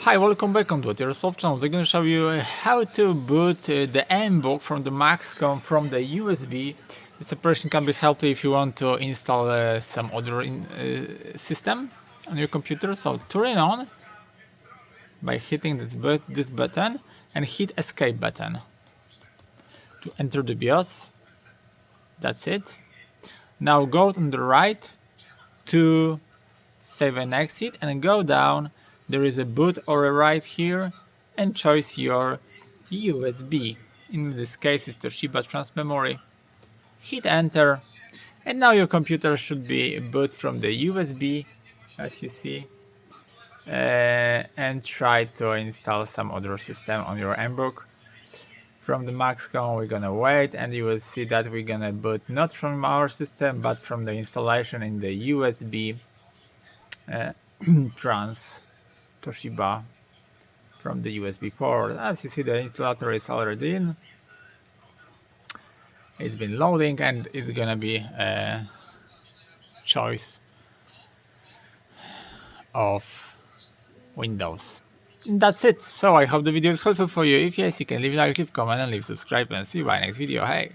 Hi, welcome back on your soft channel. We're going to show you how to boot the mBook from the Maxcom from the USB. This operation can be helpful if you want to install some other system on your computer. So turn it on by hitting this button and hit escape button to enter the BIOS. That's it. Now go on the right to save and exit and go down. There is a boot or a write here and choose your USB. In this case it's Toshiba trans memory. Hit enter and now your computer should be boot from the USB as you see, and try to install some other system on your mBook. From the Maxcom we're gonna wait and you will see that we're gonna boot not from our system but from the installation in the USB trans Toshiba from the USB port. As you see, the installer is already in. It's been loading and it's gonna be a choice of Windows. And that's it. So I hope the video is helpful for you. If yes, you can leave a like, leave a comment and leave subscribe and see you by next video. Hey!